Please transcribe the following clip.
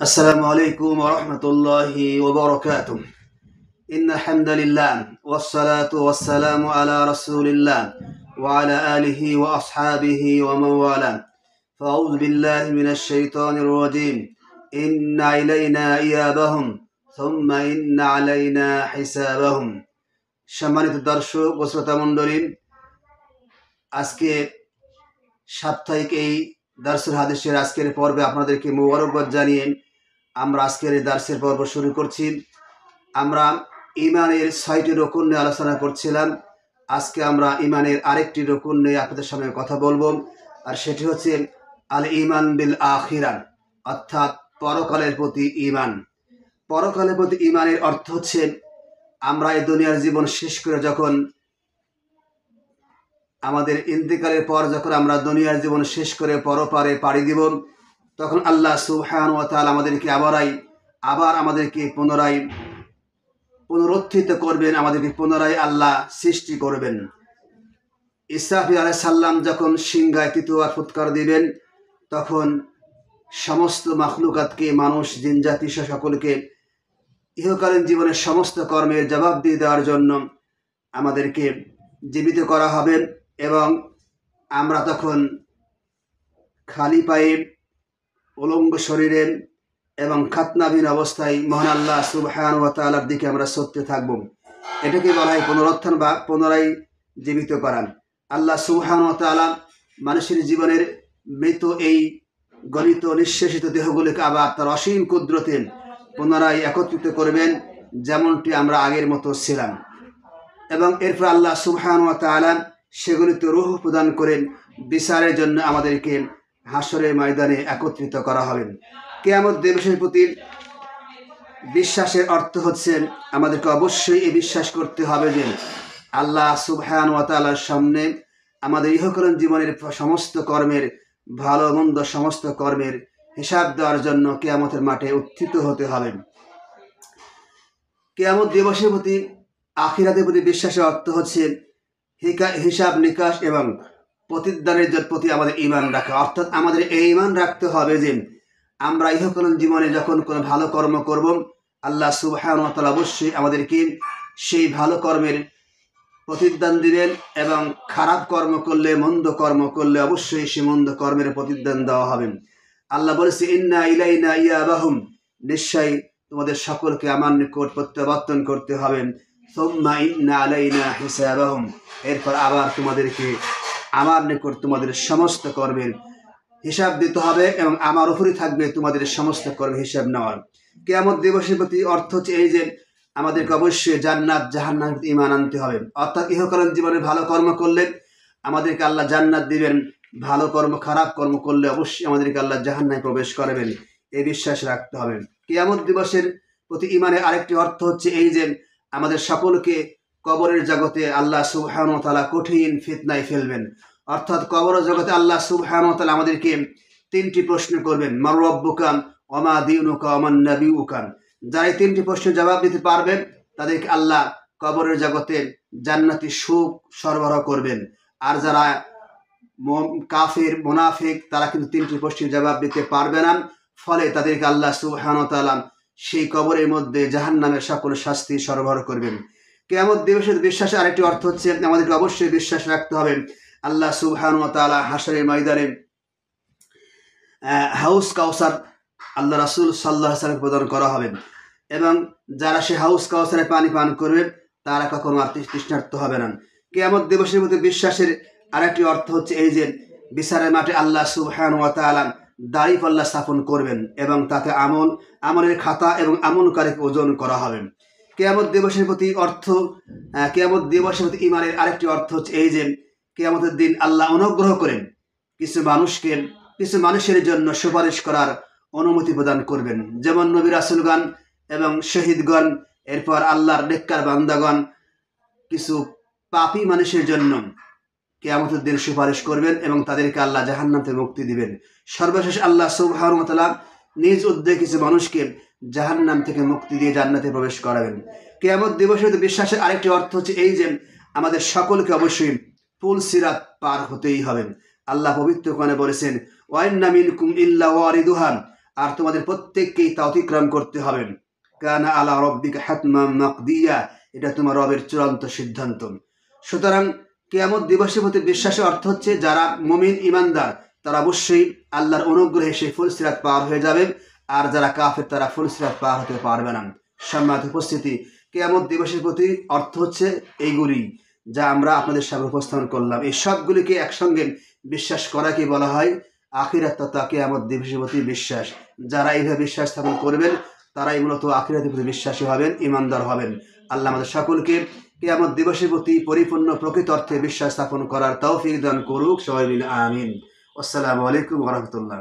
السلام عليكم ورحمة الله وبركاته. إن الحمد لله والصلاة والسلام على رسول الله وعلى آله وأصحابه ومن والاه. فأعوذ بالله من الشيطان الرجيم. إن إلينا إيابهم ثم إن علينا حسابهم. সম্মানিত দর্শক ও শ্রোতা মণ্ডলী, আজকে সাপ্তাহিক এই দার্সুল হাদিসের আজকের পর্বে আপনাদেরকে মোবারকবাদ জানিয়ে আমরা আজকের এই দার্সের পর্ব শুরু করছি। আমরা ইমানের ৬টি রকুন নিয়ে আলোচনা করছিলাম। আজকে আমরা ইমানের আরেকটি রকুন নিয়ে আপনাদের সামনে কথা বলবো, আর সেটি হচ্ছে আল ইমান বিল আখিরা, অর্থাৎ পরকালের প্রতি ইমান। পরকালের প্রতি ইমানের অর্থ হচ্ছে আমরা এই দুনিয়ার জীবন শেষ করে যখন আমাদের ইন্তেকালের পর যখন আমরা দুনিয়ার জীবন শেষ করে পরপারে পাড়ি দিব, তখন আল্লাহ সুবহানাহু ওয়া তাআলা আমাদেরকে আবার আমাদেরকে পুনরুত্থিত করবেন, আমাদেরকে পুনরায় আল্লাহ সৃষ্টি করবেন। ইসরাফিল আলাইহিস সালাম যখন সিংহায় তৃতীয়বার ফুৎকার দিবেন, তখন সমস্ত মাখলুকাতকে, মানুষ জিন জাতি সকলকে ইহকালীন জীবনের সমস্ত কর্মের জবাব দিয়ে দেওয়ার জন্য আমাদেরকে জীবিত করা হবে, এবং আমরা তখন খালি পায়ে, উলঙ্গ শরীরে এবং খাতনাবিহীন অবস্থায় মহান আল্লাহ সুবহানাহু ওয়া তাআলার দিকে আমরা ছুটতে থাকব। এটাকে বলা হয় পুনরুত্থান বা পুনরায় জীবিত করা। আল্লাহ সুবহানাহু ওয়া তাআলা মানুষের জীবনের মৃত এই গলিত নিঃশেষিত দেহগুলিকে আবার তার অসীম কুদরতে পুনরায় একত্রিত করবেন, যেমনটি আমরা আগের মতো ছিলাম। এবং এরপর আল্লাহ সুবহানাহু ওয়া তাআলা সেগুলিতে রূহ প্রদান করেন বিচারের জন্য আমাদেরকে হাসরের ময়দানে একত্রিত করা হবে। কিয়ামত দিবসের প্রতি বিশ্বাসের অর্থ হচ্ছে আমাদেরকে অবশ্যই এই বিশ্বাস করতে হবে যে আল্লাহ সুবহানাহু ওয়া তাআলার সামনে আমাদের ইহকালীন জীবনের সমস্ত কর্মের, ভালো মন্দ সমস্ত কর্মের হিসাব দেওয়ার জন্য কিয়ামতের মাঠে উত্থিত হতে হবে। কিয়ামত দিবসের প্রতি, আখিরাতের প্রতি বিশ্বাসের অর্থ হচ্ছে হিসাব নিকাশ এবং প্রতিদানের প্রতি আমাদের ঈমান রাখা। অর্থাৎ আমাদের এই ঈমান রাখতে হবে যে আমরা ইহকালীন জীবনে যখন কোনো ভালো কর্ম করব, আল্লাহ সুবহানাহু ওয়া তাআলা অবশ্যই আমাদেরকে সেই ভালো কর্মের প্রতিদান দিবেন, এবং খারাপ কর্ম করলে, মন্দ কর্ম করলে অবশ্যই সেই মন্দ কর্মের প্রতিদান দেওয়া হবে। আল্লাহ বলেছে ইন্না ইলাইনা ইয়াবাহুম, নিশ্চয়ই তোমাদের সকলকে আমার নিকট প্রত্যাবর্তন করতে হবে। সুম্মা ইন্না আলাইনা হিসাবাহুম, এরপর আবার তোমাদেরকে আমার নিকট তোমাদের সমস্ত কর্মের হিসাব দিতে হবে, এবং আমার উপরই থাকবে তোমাদের সমস্ত কর্মের হিসাব নেওয়ার। কিয়ামত দিবসের প্রতি অর্থ হচ্ছে এই যে আমাদেরকে অবশ্যই জান্নাত জাহান্নামের প্রতি ঈমান আনতে হবে। অর্থাৎ ইহকালীন জীবনে ভালো কর্ম করলে আমাদেরকে আল্লাহ জান্নাত দিবেন, ভালো কর্ম, খারাপ কর্ম করলে অবশ্যই আমাদেরকে আল্লাহ জাহান্নামে প্রবেশ করাবেন, এই বিশ্বাস রাখতে হবে। কিয়ামত দিবসের প্রতি ঈমানের আরেকটি অর্থ হচ্ছে এই যে আমাদের সকলকে কবরের জগতে আল্লাহ সুবহানাহু ওয়া তাআলা কঠিন ফিতনায় ফেলবেন। অর্থাৎ কবর জগতে আল্লাহ সুবহানাহু ওয়া তাআলা আমাদেরকে 3টি প্রশ্ন করবেন, মান রাব্বুকা ওয়া মা দীনুকা ওয়া মান নাবিয়ুকা। যারা এই 3টি প্রশ্নের জবাব দিতে পারবেন তাদেরকে আল্লাহ কবরের জগতে জান্নাতি সুখ সরবরাহ করবেন। আর যারা কাফের, মুনাফিক, তারা কিন্তু 3টি প্রশ্নের জবাব দিতে পারবে না, ফলে তাদেরকে আল্লাহ সুবহানাহু ওয়া তাআলা সেই কবরের মধ্যে জাহান্নামের সকল শাস্তি সরবরাহ করবেন। কিয়ামত দিবসের বিশ্বাসের আরেকটি অর্থ হচ্ছে আমাদেরকে অবশ্যই বিশ্বাস রাখতে হবে আল্লাহ সুবহানাহু ওয়া তাআলা হাশরের ময়দানে হাউস কাউসার আল্লাহ রাসূল সাল্লাল্লাহু আলাইহি ওয়াসাল্লাম প্রদান করা হবে, এবং যারা সে হাউস কাউসারে পানি পান করবে তারা কখনো আর তৃষ্ণার্ত হবে না। কিয়ামত দিবসের মধ্যে বিশ্বাসের আরেকটি অর্থ হচ্ছে এই যে বিচারের মাঠে আল্লাহ সুবহানাহু ওয়া তাআলা দাড়িপাল্লা স্থাপন করবেন, এবং তাতে আমলের খাতা এবং আমলকারীকে ওজন করা হবে। কিয়ামত দিবসের প্রতি ঈমানের আরেকটি অর্থ হচ্ছে এই যে কিয়ামতের দিন আল্লাহ অনুগ্রহ করেন কিছু মানুষের জন্য সুপারিশ করার অনুমতি প্রদান করবেন, যেমন নবী রাসূলগণ এবং শহীদগণ, এরপর আল্লাহর নেককার বান্দাগণ কিছু পাপী মানুষের জন্য কিয়ামতের দিন সুপারিশ করবেন, এবং তাদেরকে আল্লাহ জাহান্নাম থেকে মুক্তি দিবেন। সর্বশেষ আল্লাহ সুবহানাহু ওয়া তাআলা নিজ উদ্যোগে কিছু মানুষকে জাহান্নাম থেকে মুক্তি দিয়ে জান্নাতে প্রবেশ করাবেন। কিয়ামত দিবসের বিশ্বাসের আরেকটি অর্থ হচ্ছে এই যে আমাদের সকলকে অবশ্যই পুল সিরাত পার হতেই হবে। আল্লাহ পবিত্র কোরআনে বলেছেন ওয়াইন্না মিনকুম ইল্লা ওয়ারিদুহা, আর তোমাদের প্রত্যেককেই তা অতিক্রম করতে হবে। কানা আলা রব্বিকা হাতমান মাকদিয়া, এটা তোমার রবের চূড়ান্ত সিদ্ধান্ত। সুতরাং কিয়ামত দিবসের প্রতি বিশ্বাসের অর্থ হচ্ছে যারা মুমিন ইমানদার তারা অবশ্যই আল্লাহর অনুগ্রহে সেই ফুলসিরাত পার হয়ে যাবে, আর যারা কাফের তারা ফুলসিরাত পার হতে পারবে না। সম্মানিত উপস্থিতি, কিয়ামত দিবসের প্রতি অর্থ হচ্ছে এইগুলি যা আমরা আপনাদের সামনে উপস্থাপন করলাম। এই সবগুলিকে একসঙ্গে বিশ্বাস করাকে বলা হয় আখিরাত তথা কিয়ামত দিবসের প্রতি বিশ্বাস। যারা এইভাবে বিশ্বাস স্থাপন করবেন তারাই মূলত আখিরাতের প্রতি বিশ্বাসী হবেন, ইমানদার হবেন। আল্লাহ আমাদের সকলকে কিয়ামত দিবসের প্রতি পরিপূর্ণ প্রকৃত অর্থে বিশ্বাস স্থাপন করার তৌফিক দান করুক। সবাই মিলে আমিন। আসসালামু আলাইকুম ওয়া রাহমাতুল্লাহ।